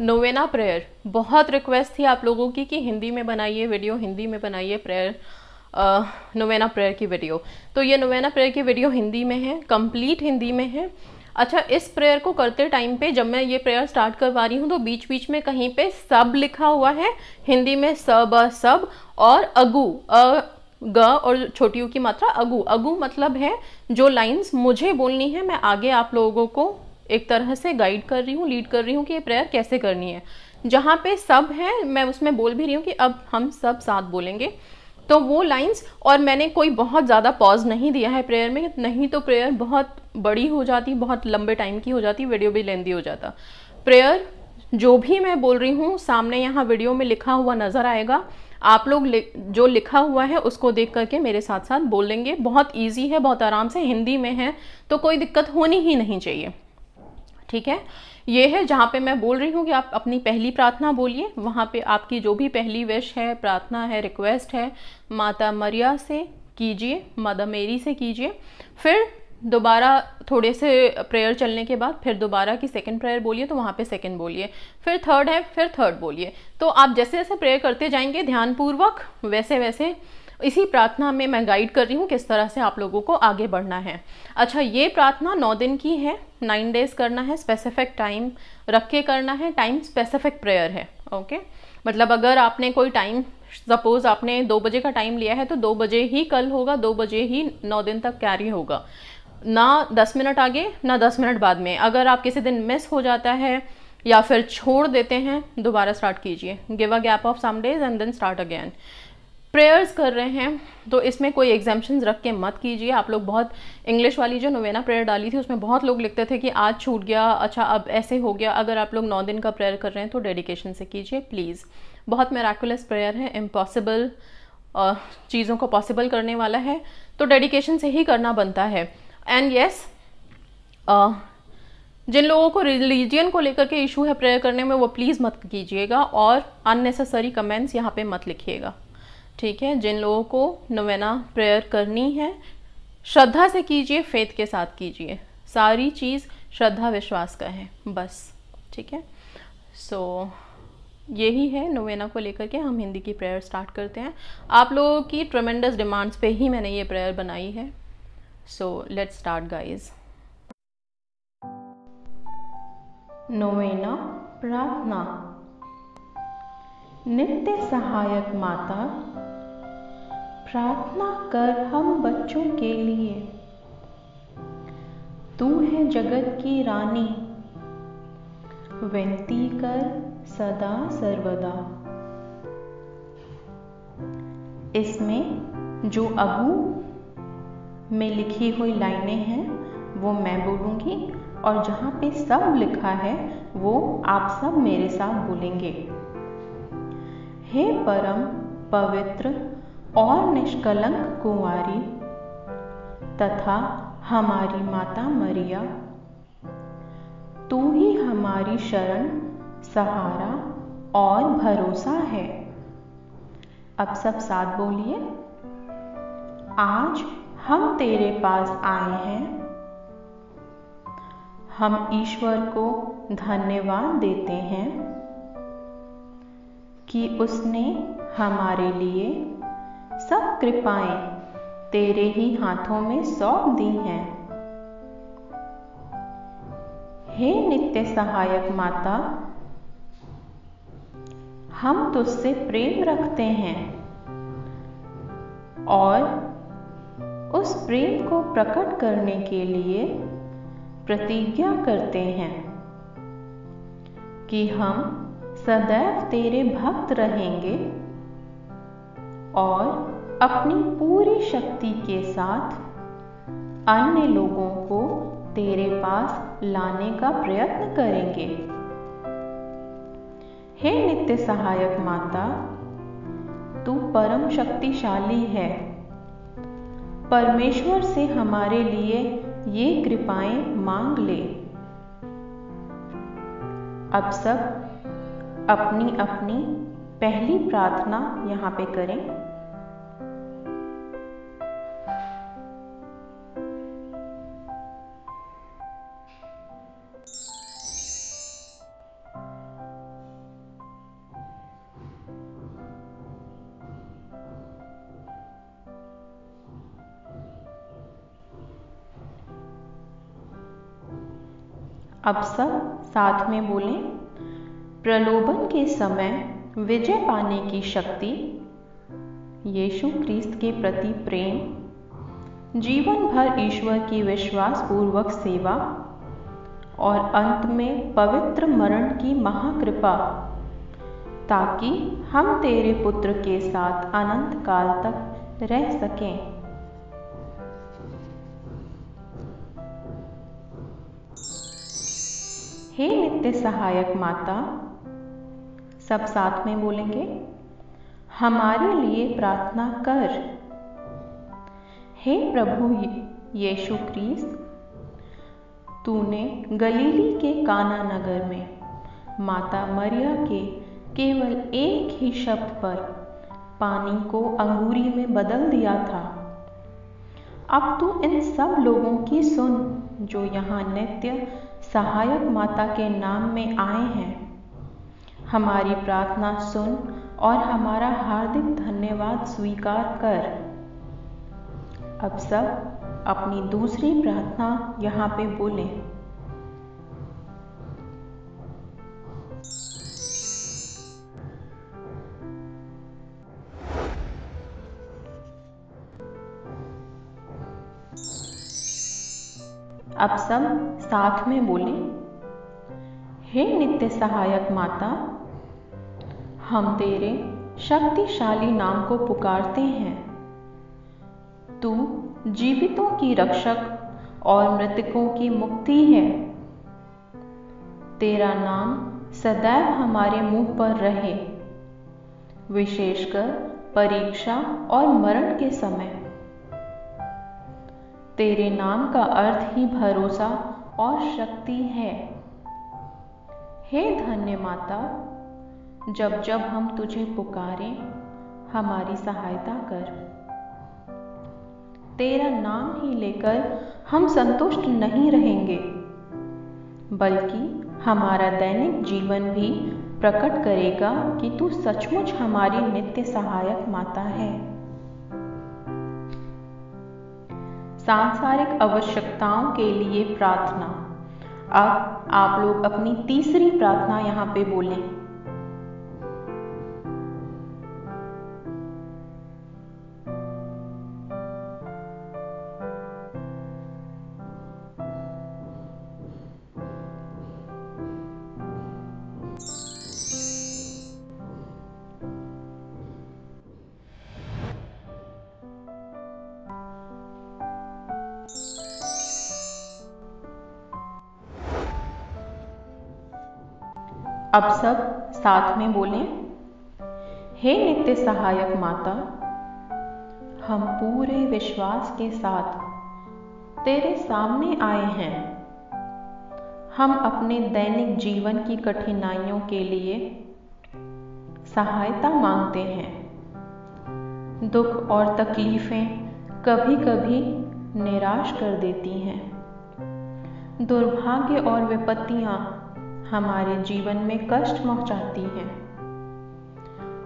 Novena prayer, बहुत request थी आप लोगों की कि हिंदी में बनाइए वीडियो, हिंदी में बनाइए प्रेयर, नोवेना प्रेयर की वीडियो। तो ये नोवेना प्रेयर की वीडियो हिंदी में है, कंप्लीट हिंदी में है। अच्छा, इस प्रेयर को करते टाइम पे जब मैं ये प्रेयर स्टार्ट करवा रही हूँ तो बीच बीच में कहीं पे सब लिखा हुआ है हिंदी में, सब सब, और अगु, ग और छोटी यू की मात्रा अगु। अगु मतलब है जो लाइंस मुझे बोलनी है, मैं आगे आप लोगों को एक तरह से गाइड कर रही हूँ, लीड कर रही हूँ कि ये प्रेयर कैसे करनी है। जहाँ पे सब है मैं उसमें बोल भी रही हूँ कि अब हम सब साथ बोलेंगे, तो वो लाइंस। और मैंने कोई बहुत ज़्यादा पॉज नहीं दिया है प्रेयर में, नहीं तो प्रेयर बहुत बड़ी हो जाती, बहुत लंबे टाइम की हो जाती, वीडियो भी लेंदी हो जाता। प्रेयर जो भी मैं बोल रही हूँ सामने यहाँ वीडियो में लिखा हुआ नज़र आएगा, आप लोग जो लिखा हुआ है उसको देख करके मेरे साथ साथ बोलेंगे। बहुत ईजी है, बहुत आराम से, हिंदी में है तो कोई दिक्कत होनी ही नहीं चाहिए, ठीक है। ये है जहाँ पे मैं बोल रही हूँ कि आप अपनी पहली प्रार्थना बोलिए, वहाँ पे आपकी जो भी पहली विश है, प्रार्थना है, रिक्वेस्ट है, माता मरिया से कीजिए, मदर मेरी से कीजिए। फिर दोबारा थोड़े से प्रेयर चलने के बाद फिर दोबारा की सेकंड प्रेयर बोलिए तो वहाँ पे सेकंड बोलिए, फिर थर्ड है फिर थर्ड बोलिए। तो आप जैसे जैसे प्रेयर करते जाएंगे ध्यानपूर्वक, वैसे वैसे इसी प्रार्थना में मैं गाइड कर रही हूँ किस तरह से आप लोगों को आगे बढ़ना है। अच्छा, ये प्रार्थना 9 दिन की है, 9 डेज करना है, स्पेसिफिक टाइम रख के करना है, टाइम स्पेसिफिक प्रेयर है, ओके। मतलब अगर आपने कोई टाइम, सपोज आपने 2 बजे का टाइम लिया है तो 2 बजे ही कल होगा, 2 बजे ही 9 दिन तक कैरी होगा, ना 10 मिनट आगे ना 10 मिनट बाद में। अगर आप किसी दिन मिस हो जाता है या फिर छोड़ देते हैं, दोबारा स्टार्ट कीजिए, give a gap of some days and then start again. Prayers कर रहे हैं तो इसमें कोई एग्जाम्पशंस रख के मत कीजिए। आप लोग बहुत, इंग्लिश वाली जो नोवेना प्रेयर डाली थी उसमें बहुत लोग लिखते थे कि आज छूट गया, अच्छा अब ऐसे हो गया। अगर आप लोग 9 दिन का प्रेयर कर रहे हैं तो डेडिकेशन से कीजिए प्लीज़। बहुत मेराकुलस प्रेयर है, इम्पॉसिबल चीज़ों को पॉसिबल करने वाला है, तो डेडिकेशन से ही करना बनता है। एंड यस, जिन लोगों को रिलीजियन को लेकर के इशू है प्रेयर करने में, वो प्लीज़ मत कीजिएगा और अननेसेसरी कमेंट्स यहाँ पे मत लिखिएगा, ठीक है। जिन लोगों को नोवेना प्रेयर करनी है श्रद्धा से कीजिए, फेथ के साथ कीजिए, सारी चीज़ श्रद्धा विश्वास का है बस, ठीक है। सो यही है नोवेना को लेकर के हम हिंदी की प्रेयर स्टार्ट करते हैं। आप लोगों की ट्रेमेंडस डिमांड्स पे ही मैंने ये प्रेयर बनाई है। So let's start guys. Novena प्रार्थना। नित्य सहायक माता, प्रार्थना कर हम बच्चों के लिए। तू है जगत की रानी, विनती कर सदा सर्वदा। इसमें जो अगू में लिखी हुई लाइनें हैं वो मैं बोलूँगी, और जहाँ पे सब लिखा है वो आप सब मेरे साथ बोलेंगे। हे परम पवित्र और निष्कलंक कुंवारी तथा हमारी माता मरिया, तू ही हमारी शरण, सहारा और भरोसा है। अब सब साथ बोलिए। आज हम तेरे पास आए हैं, हम ईश्वर को धन्यवाद देते हैं कि उसने हमारे लिए सब कृपाएं तेरे ही हाथों में सौंप दी हैं। हे नित्य सहायक माता, हम तुझसे प्रेम रखते हैं और उस प्रेम को प्रकट करने के लिए प्रतिज्ञा करते हैं कि हम सदैव तेरे भक्त रहेंगे और अपनी पूरी शक्ति के साथ अन्य लोगों को तेरे पास लाने का प्रयत्न करेंगे। हे नित्य सहायक माता, तू परम शक्तिशाली है। परमेश्वर से हमारे लिए ये कृपाएं मांग ले। अब सब अपनी अपनी पहली प्रार्थना यहाँ पे करें। अब सब साथ में बोलें, प्रलोभन के समय विजय पाने की शक्ति, यीशु क्रिस्त के प्रति प्रेम, जीवन भर ईश्वर की विश्वास पूर्वक सेवा और अंत में पवित्र मरण की महाकृपा, ताकि हम तेरे पुत्र के साथ अनंत काल तक रह सकें। हे नित्य सहायक माता, सब साथ में बोलेंगे, हमारे लिए प्रार्थना कर। हे प्रभु यीशु क्रिस्त, तूने गलीली के काना नगर में माता मरिया के केवल एक ही शब्द पर पानी को अंगूरी में बदल दिया था। अब तू इन सब लोगों की सुन जो यहाँ नित्य सहायक माता के नाम में आए हैं। हमारी प्रार्थना सुन और हमारा हार्दिक धन्यवाद स्वीकार कर। अब सब अपनी दूसरी प्रार्थना यहाँ पे बोलें। अब सब साथ में बोलें, हे नित्य सहायक माता, हम तेरे शक्तिशाली नाम को पुकारते हैं। तू जीवितों की रक्षक और मृतकों की मुक्ति है। तेरा नाम सदैव हमारे मुंह पर रहे, विशेषकर परीक्षा और मरण के समय। तेरे नाम का अर्थ ही भरोसा और शक्ति है। हे धन्य माता, जब जब हम तुझे पुकारें, हमारी सहायता कर। तेरा नाम ही लेकर हम संतुष्ट नहीं रहेंगे, बल्कि हमारा दैनिक जीवन भी प्रकट करेगा कि तू सचमुच हमारी नित्य सहायक माता है। सांसारिक आवश्यकताओं के लिए प्रार्थना। अब आप लोग अपनी तीसरी प्रार्थना यहाँ पे बोलें। अब सब साथ में बोलें, हे नित्य सहायक माता, हम पूरे विश्वास के साथ तेरे सामने आए हैं। हम अपने दैनिक जीवन की कठिनाइयों के लिए सहायता मांगते हैं। दुख और तकलीफें कभी कभी निराश कर देती हैं। दुर्भाग्य और विपत्तियां हमारे जीवन में कष्ट पहुंचाती हैं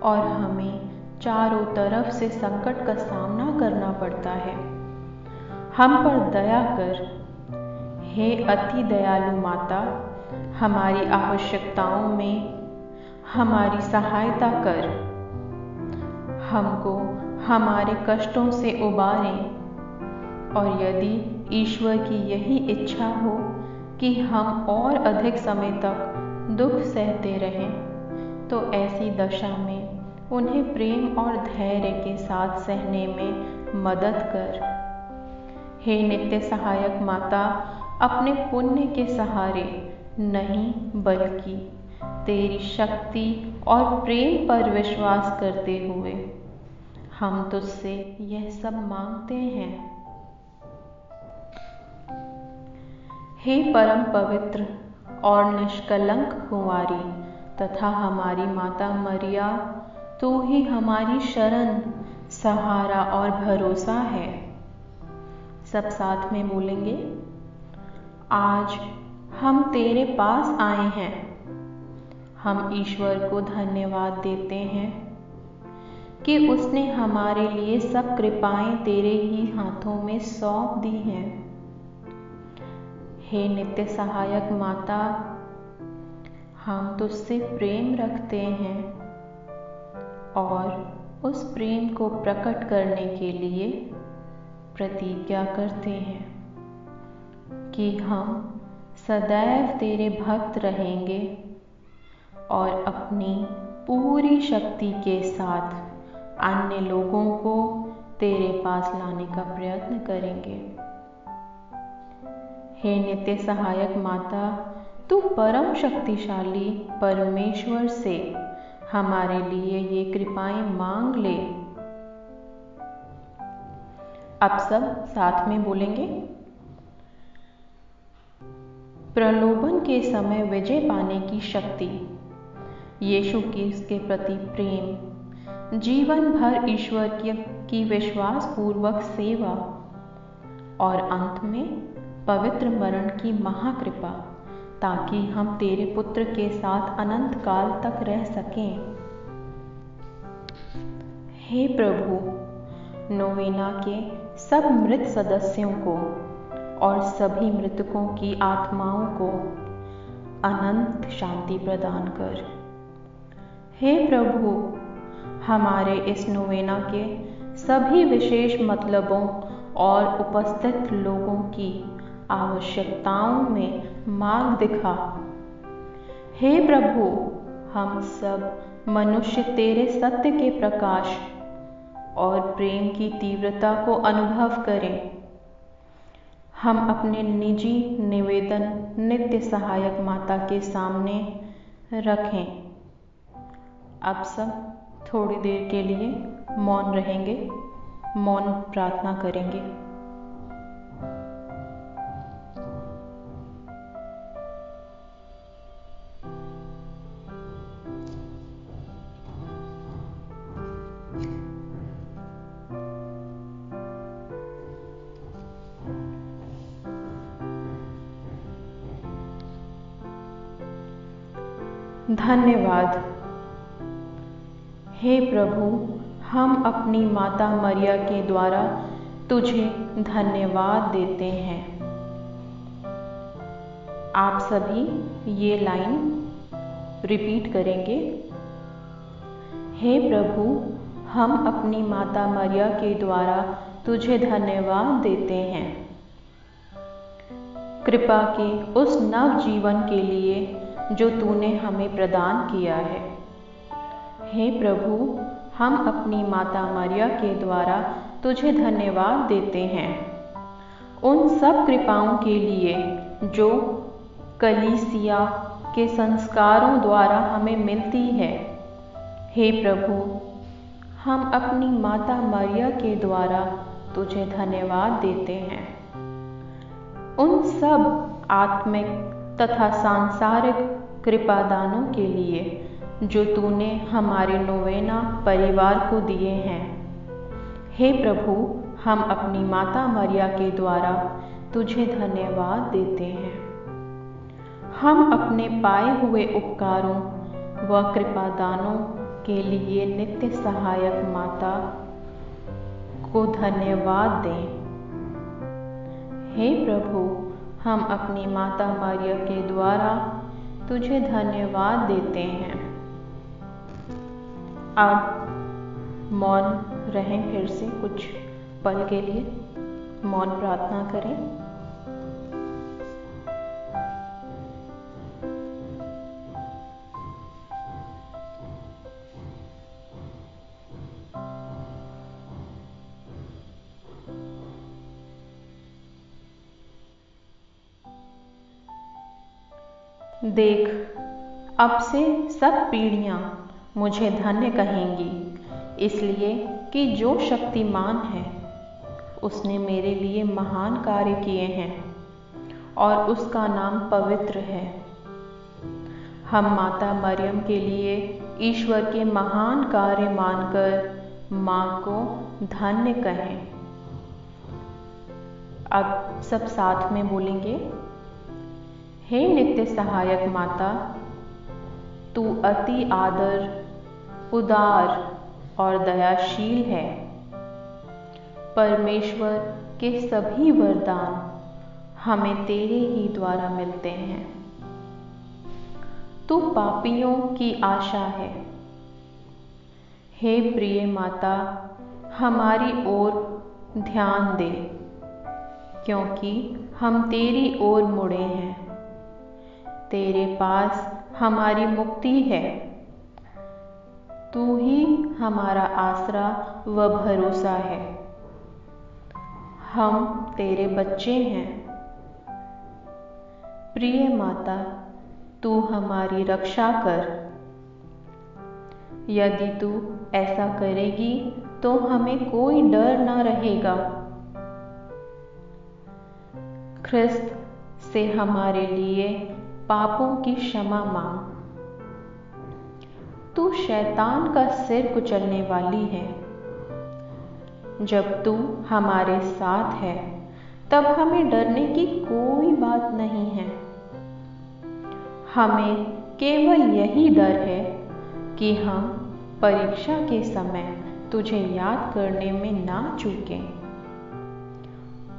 और हमें चारों तरफ से संकट का सामना करना पड़ता है। हम पर दया कर, हे अति दयालु माता, हमारी आवश्यकताओं में हमारी सहायता कर। हमको हमारे कष्टों से उबारें और यदि ईश्वर की यही इच्छा हो कि हम और अधिक समय तक दुख सहते रहें, तो ऐसी दशा में उन्हें प्रेम और धैर्य के साथ सहने में मदद कर। हे नित्य सहायक माता, अपने पुण्य के सहारे नहीं बल्कि तेरी शक्ति और प्रेम पर विश्वास करते हुए हम तुझसे यह सब मांगते हैं। हे परम पवित्र और निष्कलंक कुंवारी तथा हमारी माता मरिया, तू ही हमारी शरण, सहारा और भरोसा है। सब साथ में बोलेंगे, आज हम तेरे पास आए हैं। हम ईश्वर को धन्यवाद देते हैं कि उसने हमारे लिए सब कृपाएं तेरे ही हाथों में सौंप दी हैं। हे नित्य सहायक माता, हम तुझसे प्रेम रखते हैं और उस प्रेम को प्रकट करने के लिए प्रतिज्ञा करते हैं कि हम सदैव तेरे भक्त रहेंगे और अपनी पूरी शक्ति के साथ अन्य लोगों को तेरे पास लाने का प्रयत्न करेंगे। हे नित्य सहायक माता, तू परम शक्तिशाली परमेश्वर से हमारे लिए ये कृपाएं मांग ले। अब सब साथ में बोलेंगे। प्रलोभन के समय विजय पाने की शक्ति, यीशु के प्रति प्रेम, जीवन भर ईश्वर की विश्वास पूर्वक सेवा और अंत में पवित्र मरण की महाकृपा, ताकि हम तेरे पुत्र के साथ अनंत काल तक रह सकें। हे प्रभु, नोवेना के सब मृत सदस्यों को और सभी मृतकों की आत्माओं को अनंत शांति प्रदान कर। हे प्रभु, हमारे इस नोवेना के सभी विशेष मतलबों और उपस्थित लोगों की आवश्यकताओं में मार्ग दिखा। हे प्रभु, हम सब मनुष्य तेरे सत्य के प्रकाश और प्रेम की तीव्रता को अनुभव करें। हम अपने निजी निवेदन नित्य सहायक माता के सामने रखें। अब सब थोड़ी देर के लिए मौन रहेंगे, मौन प्रार्थना करेंगे। धन्यवाद। हे प्रभु, हम अपनी माता मरिया के द्वारा तुझे धन्यवाद देते हैं। आप सभी ये लाइन रिपीट करेंगे। हे प्रभु, हम अपनी माता मरिया के द्वारा तुझे धन्यवाद देते हैं, कृपा के उस नव जीवन के लिए जो तूने हमें प्रदान किया है। हे प्रभु, हम अपनी माता मरिया के द्वारा तुझे धन्यवाद देते हैं उन सब कृपाओं के लिए जो कलीसिया के संस्कारों द्वारा हमें मिलती है। हे प्रभु, हम अपनी माता मरिया के द्वारा तुझे धन्यवाद देते हैं उन सब आत्मिक तथा सांसारिक कृपादानों के लिए जो तूने हमारे नोवेना परिवार को दिए हैं। हे प्रभु, हम अपनी माता मरिया के द्वारा तुझे धन्यवाद देते हैं। हम अपने पाए हुए उपकारों व कृपादानों के लिए नित्य सहायक माता को धन्यवाद दें। हे प्रभु, हम अपनी माता मरिया के द्वारा तुझे धन्यवाद देते हैं। अब मौन रहें, फिर से कुछ पल के लिए मौन प्रार्थना करें। देख, अब से सब पीढ़ियां मुझे धन्य कहेंगी, इसलिए कि जो शक्तिमान है उसने मेरे लिए महान कार्य किए हैं और उसका नाम पवित्र है। हम माता मरियम के लिए ईश्वर के महान कार्य मानकर मां को धन्य कहें। अब सब साथ में बोलेंगे। हे नित्य सहायक माता, तू अति आदर, उदार और दयाशील है। परमेश्वर के सभी वरदान हमें तेरे ही द्वारा मिलते हैं। तू पापियों की आशा है। हे प्रिय माता, हमारी ओर ध्यान दे, क्योंकि हम तेरी ओर मुड़े हैं। तेरे पास हमारी मुक्ति है। तू ही हमारा आसरा व भरोसा है। हम तेरे बच्चे हैं। प्रिय माता, तू हमारी रक्षा कर। यदि तू ऐसा करेगी तो हमें कोई डर न रहेगा। ख्रिस्त से हमारे लिए पापों की क्षमा मांग। तू शैतान का सिर कुचलने वाली है। जब तू हमारे साथ है तब हमें डरने की कोई बात नहीं है। हमें केवल यही डर है कि हम परीक्षा के समय तुझे याद करने में ना चूकें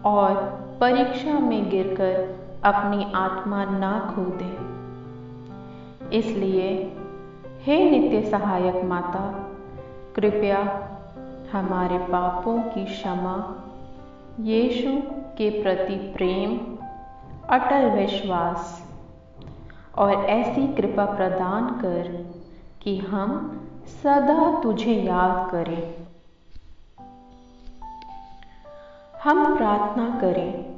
और परीक्षा में गिरकर अपनी आत्मा ना खो दें। इसलिए हे नित्य सहायक माता, कृपया हमारे पापों की क्षमा, यीशु के प्रति प्रेम, अटल विश्वास और ऐसी कृपा प्रदान कर कि हम सदा तुझे याद करें। हम प्रार्थना करें।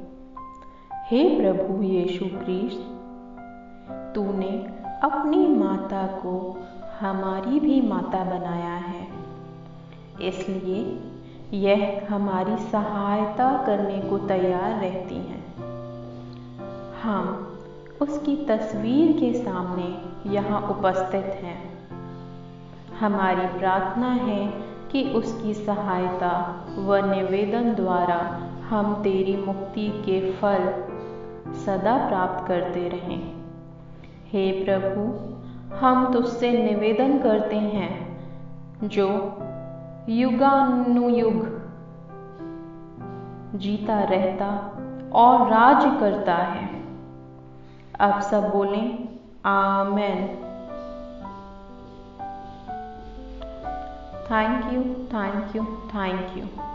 हे प्रभु यीशु क्रिस्त, तूने अपनी माता को हमारी भी माता बनाया है, इसलिए यह हमारी सहायता करने को तैयार रहती हैं। हम उसकी तस्वीर के सामने यहाँ उपस्थित हैं। हमारी प्रार्थना है कि उसकी सहायता व निवेदन द्वारा हम तेरी मुक्ति के फल सदा प्राप्त करते रहें। हे प्रभु, हम तुझसे निवेदन करते हैं, जो युगानुयुग जीता रहता और राज्य करता है। अब सब बोलें amen. Thank you, thank you, thank you.